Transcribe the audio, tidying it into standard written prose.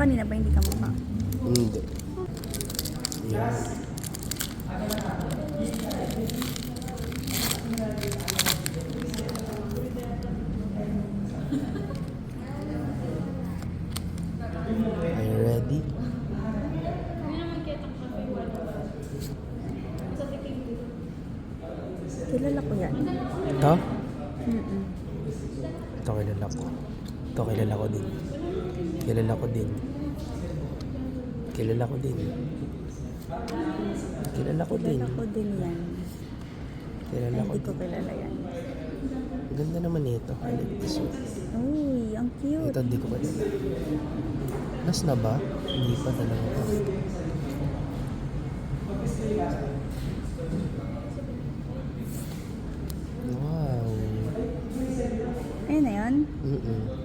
kanina ba hindi ka mukha? Hindi. Yan. Are you ready? Kilala ko yan. Ito? Mm-mm. Ito kilala ko. Ito kilala ko din. Kilala ko din. Kilala ko din. Kilala ko din. Kilala ko din yan. Kilala ko Hindi ko din. kilala yan. Ang ganda naman nito. I like this one. Uy, ang cute. Ito hindi ko pa din. Last na ba? Hindi pa talaga pa. Wow. Ayun na yun. Mm-mm.